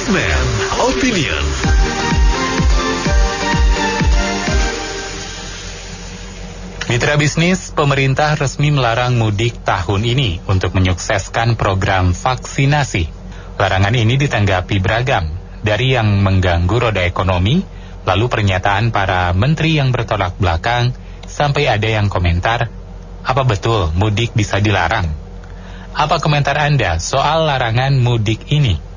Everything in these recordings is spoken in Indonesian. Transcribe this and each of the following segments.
Segmen Opinion. Mitra bisnis, pemerintah resmi melarang mudik tahun ini untuk menyukseskan program vaksinasi. Larangan ini ditanggapi beragam, dari yang mengganggu roda ekonomi, lalu pernyataan para menteri yang bertolak belakang, sampai ada yang komentar, apa betul mudik bisa dilarang? Apa komentar Anda soal larangan mudik ini?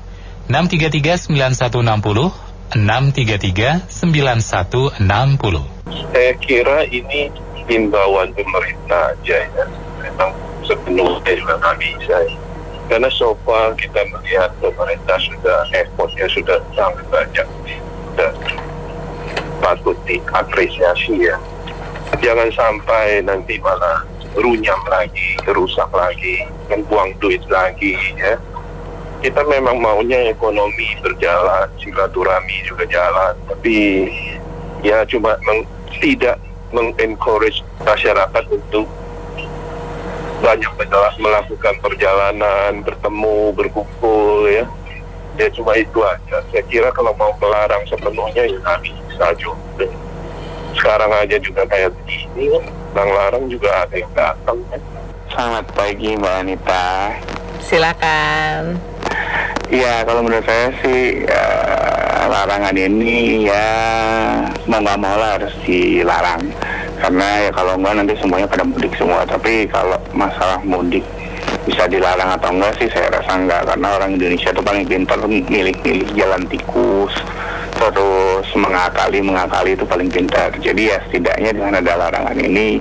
633-9160, 633-9160. Saya kira ini himbauan pemerintah aja ya. Memang sepenuhnya juga nggak bisa ya. Karena so far kita melihat pemerintah sudah effortnya sudah sangat banyak dan patut diapresiasi ya. Jangan sampai nanti malah runyam lagi, rusak lagi, dan buang duit lagi ya. Kita memang maunya ekonomi berjalan, silaturahmi juga jalan, tapi ya cuma tidak mengencourage masyarakat untuk banyak melakukan perjalanan, bertemu, berkumpul ya. Ya cuma itu aja. Saya kira kalau mau melarang sepenuhnya ya nggak bisa juga. Sekarang aja juga kayak begini kan, larang juga ada yang datang kan. Selamat pagi Mbak Anita. Silakan. Ya kalau menurut saya sih ya, larangan ini ya mau nggak mau lah harus dilarang. Karena ya kalau enggak nanti semuanya pada mudik semua. Tapi kalau masalah mudik bisa dilarang atau enggak sih saya rasa enggak. Karena orang Indonesia itu paling pintar milih-milih jalan tikus. Terus mengakali itu paling pintar. Jadi ya setidaknya dengan ada larangan ini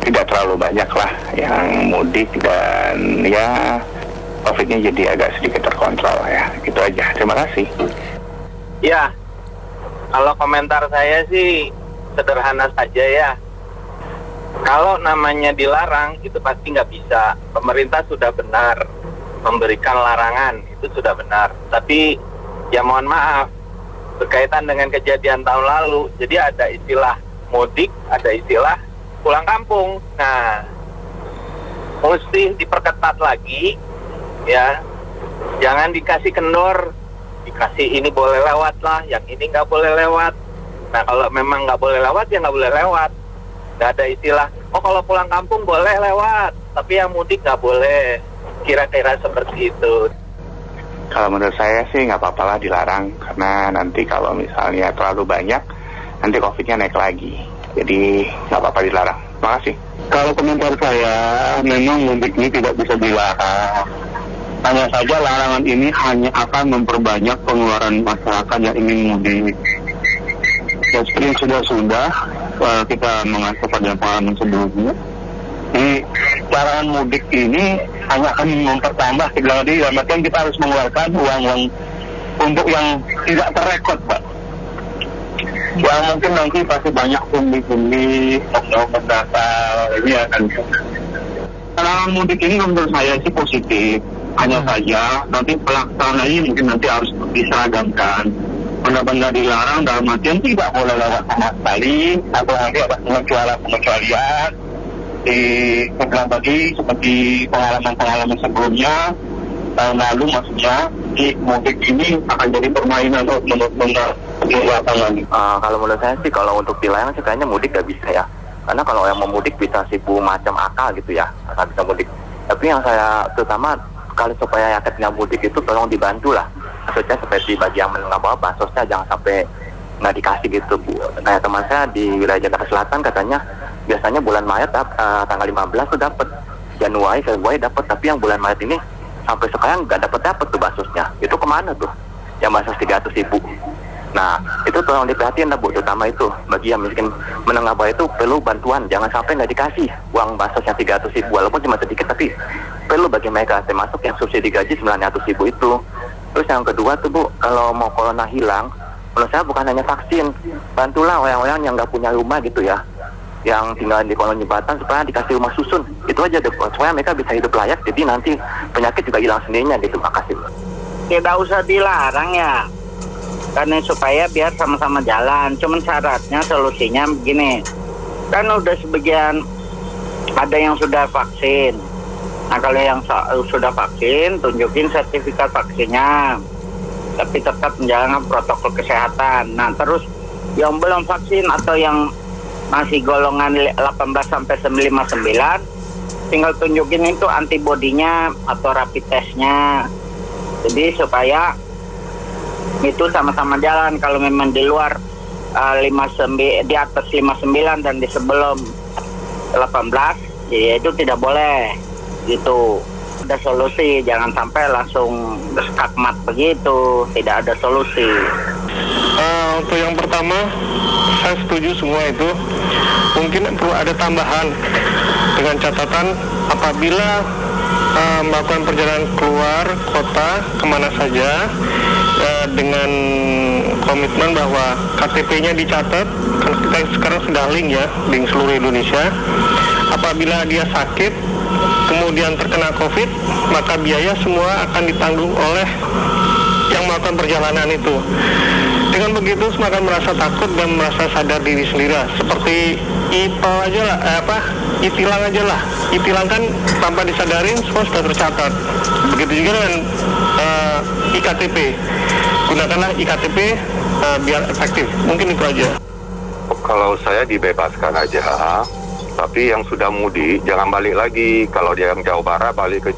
tidak terlalu banyak lah yang mudik dan ya COVID-nya jadi agak sedikit terkontrol ya. Gitu aja. Terima kasih. Ya, kalau komentar saya sih sederhana saja ya. Kalau namanya dilarang itu pasti nggak bisa. Pemerintah sudah benar memberikan larangan, itu sudah benar. Tapi ya mohon maaf, berkaitan dengan kejadian tahun lalu, jadi ada istilah mudik, ada istilah pulang kampung. Nah, mesti diperketat lagi ya. Jangan dikasih kendor, dikasih ini boleh lewat lah, yang ini nggak boleh lewat. Nah kalau memang nggak boleh lewat ya nggak boleh lewat. Nggak ada istilah, oh kalau pulang kampung boleh lewat, tapi yang mudik nggak boleh. Kira-kira seperti itu. Kalau menurut saya sih nggak apa-apa lah dilarang. Karena nanti kalau misalnya terlalu banyak, nanti COVID-nya naik lagi. Jadi nggak apa-apa dilarang. Terima kasih. Kalau komentar saya, memang mudik ini tidak bisa dilarang. Hanya saja larangan ini hanya akan memperbanyak pengeluaran masyarakat yang ingin mudik. Dan seperti yang sudah kita mengacu pada pengalaman sebelumnya, di larangan mudik ini hanya akan mempertambah segala di dalam artian kita harus mengeluarkan uang untuk yang tidak terrekod, Pak. Yang mungkin nanti pasti banyak pundi-pundi, obat Natal, ini akan. Larangan mudik ini menurut saya sih positif. Hanya saja nanti pelaksanaannya mungkin nanti harus diseragamkan. Benar-benar dilarang dalam artian tidak boleh lewat sama sekali, atau nanti ada pengecualian di beberapa bagi seperti pengalaman sebelumnya tahun lalu, maksudnya di mudik ini akan jadi permainan menurut lapangan. Kalau menurut saya sih kalau untuk dilarang sih kayaknya mudik gak bisa ya. Karena kalau yang mau mudik bisa 1000 macam akal gitu ya, asal bisa mudik. Tapi yang saya terutama kalau supaya rakyatnya mudik itu tolong dibantu lah. Maksudnya seperti bagi yang menengah bawah, bansosnya jangan sampai nggak dikasih gitu Bu. Kayak teman saya di wilayah Jakarta Selatan katanya biasanya bulan Maret tanggal 15 tuh dapat, Januari, Februari dapat, tapi yang bulan Maret ini sampai sekarang nggak dapat tuh bansosnya. Itu kemana tuh? Yang bansos 300.000. Nah itu tolong diperhatiin lah Bu, terutama itu bagi yang miskin menengah bawah itu perlu bantuan, jangan sampai nggak dikasih uang bansos yang 300.000 walaupun cuma sedikit, tapi perlu bagi mereka termasuk yang subsidi gaji 900.000 itu. Terus yang kedua tuh Bu, kalau mau corona hilang, menurut saya bukan hanya vaksin, bantulah orang-orang yang nggak punya rumah gitu ya, yang tinggal di kolong jembatan supaya dikasih rumah susun. Itu aja deh, supaya mereka bisa hidup layak, jadi nanti penyakit juga hilang sendirinya gitu. Makasih. Tidak usah dilarang ya, karena supaya biar sama-sama jalan. Cuman syaratnya, solusinya begini, kan udah sebagian ada yang sudah vaksin. Nah kalau yang sudah vaksin, tunjukin sertifikat vaksinnya. tapi tetap menjalankan protokol kesehatan. Nah, terus yang belum vaksin atau yang masih golongan 18 sampai 59, tinggal tunjukin itu antibodinya atau rapid testnya. Jadi supaya itu sama-sama jalan. Kalau memang di luar 59, di atas 59 dan di sebelum 18, ya itu tidak boleh gitu. Ada solusi, jangan sampai langsung skakmat begitu, tidak ada solusi. Untuk yang pertama, saya setuju semua itu. Mungkin perlu ada tambahan dengan catatan apabila melakukan perjalanan keluar kota kemana saja, dengan komitmen bahwa KTP-nya dicatat, karena kita sekarang sudah link seluruh Indonesia. Apabila dia sakit, kemudian terkena COVID, maka biaya semua akan ditanggung oleh yang melakukan perjalanan itu. Dengan begitu, semua akan merasa takut dan merasa sadar diri sendiri. Seperti itilang aja lah. Itilang kan tanpa disadarin, semua sudah tercatat. Begitu juga dengan IKTP. Gunakanlah IKTP biar efektif. Mungkin itu aja. Kalau saya dibebaskan aja, tapi yang sudah mudik jangan balik lagi. Kalau dia yang Jawa Barat balik ke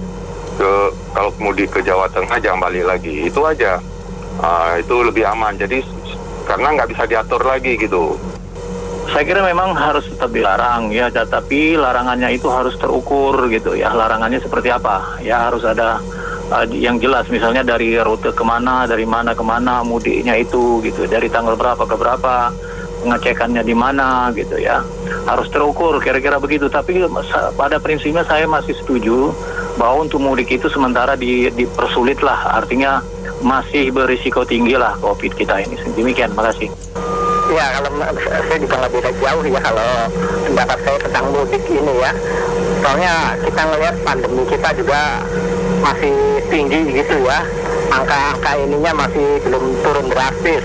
kalau mudik ke Jawa Tengah jangan balik lagi. Itu aja. Itu lebih aman. Jadi karena nggak bisa diatur lagi gitu. Saya kira memang harus tetap dilarang ya, tapi larangannya itu harus terukur gitu ya. Larangannya seperti apa? Ya harus ada yang jelas, misalnya dari rute kemana, dari mana kemana mudiknya itu gitu, dari tanggal berapa ke berapa, pengecekannya di mana gitu ya. Harus terukur kira-kira begitu. Tapi pada prinsipnya saya masih setuju bahwa untuk mudik itu sementara dipersulit lah, artinya masih berisiko tinggi lah COVID kita ini. Demikian, makasih. Ya, kalau saya juga nggak beda jauh ya kalau pendapat saya tentang mudik ini ya. Soalnya kita ngelihat pandemi kita juga masih tinggi gitu ya. Angka-angka ininya masih belum turun drastis.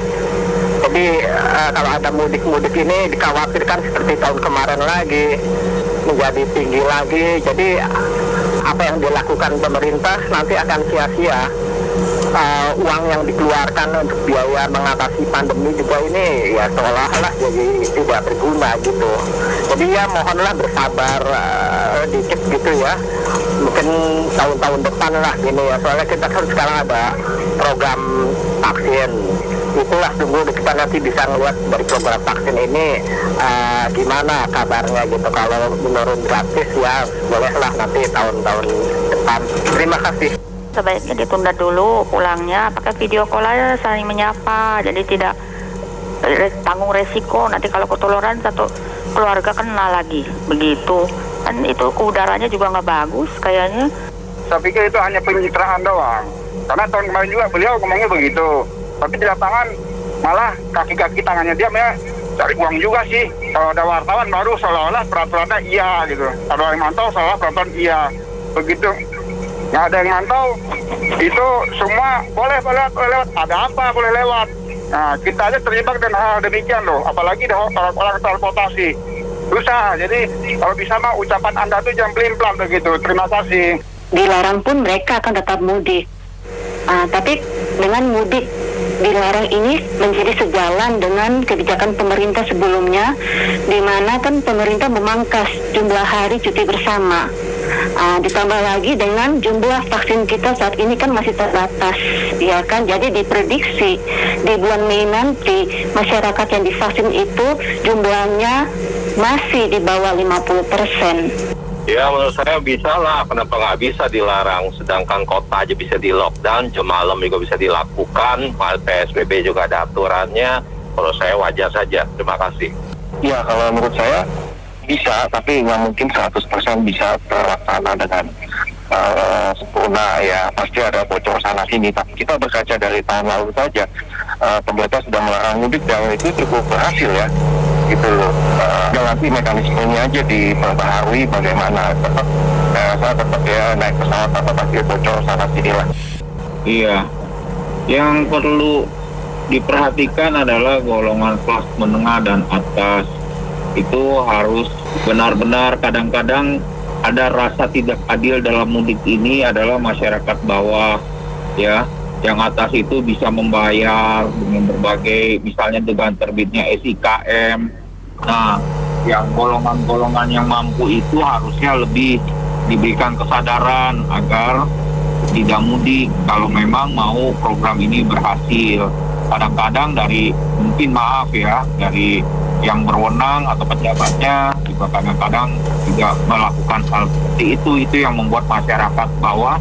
Jadi kalau ada mudik-mudik ini dikhawatirkan seperti tahun kemarin lagi, menjadi tinggi lagi. Jadi apa yang dilakukan pemerintah nanti akan sia-sia. Uang yang dikeluarkan untuk biaya mengatasi pandemi juga ini ya seolah-olah jadi tidak berguna gitu. Jadi ya mohonlah bersabar dikit gitu ya. Mungkin tahun-tahun depan lah gini ya. Soalnya kita kan sekarang ada program vaksin. Itulah tunggu kita nanti bisa ngeliat dari program vaksin ini gimana kabarnya gitu. Kalau menurun gratis ya bolehlah nanti tahun-tahun depan. Terima kasih. Sebaiknya ditunda dulu pulangnya, pakai video call aja, saling menyapa, jadi tidak tanggung resiko nanti kalau ketularan satu keluarga kena lagi begitu kan. Itu udaranya juga nggak bagus kayaknya. Saya pikir itu hanya pencitraan doang, karena tahun kemarin juga beliau ngomongnya begitu, tapi di lapangan malah kaki-kaki tangannya dia cari uang juga sih. Kalau ada wartawan baru seolah-olah peraturannya iya gitu, kalau yang mantau seolah peraturan iya begitu. Nggak ada yang mantau, itu semua boleh lewat, ada apa boleh lewat. Nah, kita aja terjebak dengan hal demikian loh, apalagi orang transportasi. Susah, jadi kalau bisa mah ucapan Anda tuh jangan pelin-pelan begitu. Terima kasih. Dilarang pun mereka akan tetap mudik. Tapi dengan mudik dilarang ini menjadi sejalan dengan kebijakan pemerintah sebelumnya, di mana kan pemerintah memangkas jumlah hari cuti bersama. Ditambah lagi dengan jumlah vaksin kita saat ini kan masih terbatas, ya kan? Jadi diprediksi di bulan Mei nanti masyarakat yang divaksin itu jumlahnya masih di bawah 50%. Ya menurut saya bisa lah, kenapa nggak bisa dilarang? Sedangkan kota aja bisa di lockdown, jam malam juga bisa dilakukan, PSBB juga ada aturannya. Kalau saya wajar saja. Terima kasih. Ya kalau menurut saya bisa, tapi nggak mungkin 100% bisa terlaksana dengan sempurna ya. Pasti ada bocor sana sini, tapi kita berkaca dari tahun lalu saja, pemerintah sudah melarang mudik dan itu cukup berhasil ya. Gitu loh. Nanti mekanismenya aja diperbaharui bagaimana. Saya tetap ya naik pesawat atau pasti bocor sana sini lah. Iya, yang perlu diperhatikan adalah golongan kelas menengah dan atas. Itu harus benar-benar, kadang-kadang ada rasa tidak adil dalam mudik ini adalah masyarakat bawah ya. Yang atas itu bisa membayar dengan berbagai, misalnya dengan terbitnya SIKM. Nah, yang golongan-golongan yang mampu itu harusnya lebih diberikan kesadaran agar tidak mudik kalau memang mau program ini berhasil. Kadang-kadang dari, mungkin maaf ya, dari yang berwenang atau pejabatnya juga kadang-kadang juga melakukan hal seperti itu yang membuat masyarakat bawah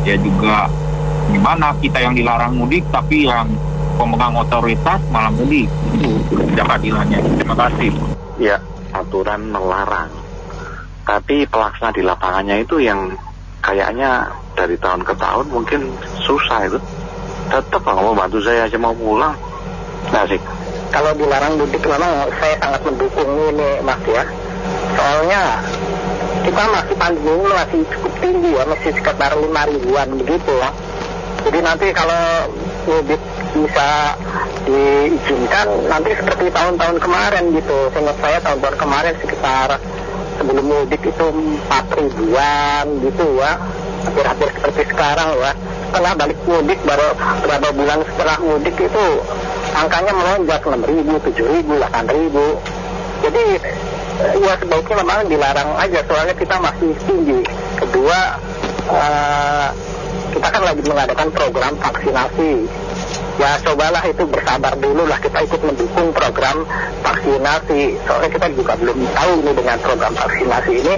ya juga gimana kita yang dilarang mudik tapi yang pemegang otoritas malah mudik. Itu keadilannya. Terima kasih. Ya, aturan melarang. Tapi pelaksana di lapangannya itu yang kayaknya dari tahun ke tahun mungkin susah itu. Tetap mau bantu saya aja mau pulang. Nah sih. Kalau dilarang mudik memang saya sangat mendukung ini Mas ya. Soalnya kita masih pandemi ini masih cukup tinggi ya, masih sekitar 5.000-an begitu ya. Jadi nanti kalau mudik bisa diizinkan nanti seperti tahun-tahun kemarin gitu. Seingat saya tahun-tahun kemarin sekitar sebelum mudik itu 4.000-an gitu ya. Hampir-hampir seperti sekarang ya. Setelah balik mudik baru beberapa bulan setelah mudik itu angkanya melonjak 6.000, 7.000, 8.000. Jadi ya sebaiknya memang dilarang aja soalnya kita masih tinggi. Kedua, kita kan lagi mengadakan program vaksinasi. Ya cobalah itu bersabar dulu lah, kita ikut mendukung program vaksinasi. Soalnya kita juga belum tahu ini dengan program vaksinasi ini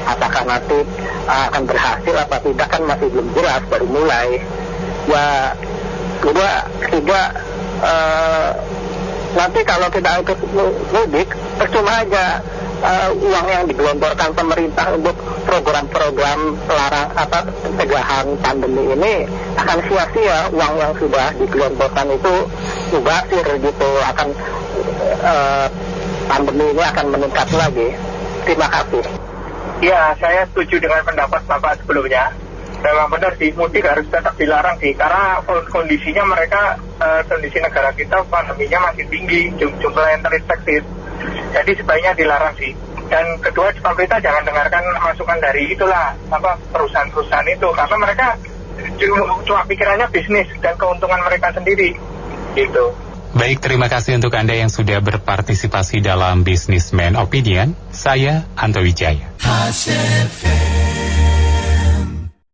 apakah nanti akan berhasil apa tidak, kan masih belum jelas, baru mulai. Ya kedua, ketiga, nanti kalau kita ikut mudik percuma aja uang yang digelontorkan pemerintah untuk program-program pencegahan pandemi ini akan sia-sia. Uang yang sudah digelontorkan itu mubazir gitu, akan pandemi ini akan meningkat lagi. Terima kasih. Ya, saya setuju dengan pendapat Bapak sebelumnya. Memang benar sih, mudik harus tetap dilarang sih, karena kondisinya mereka, kondisi negara kita pandeminya masih tinggi, jumlah yang terinfeksi. Jadi sebaiknya dilarang sih. Dan kedua, pemerintah jangan dengarkan masukan dari perusahaan-perusahaan itu, karena mereka cuma pikirannya bisnis dan keuntungan mereka sendiri. Gitu. Baik, terima kasih untuk Anda yang sudah berpartisipasi dalam Businessman Opinion. Saya Anto Wijaya.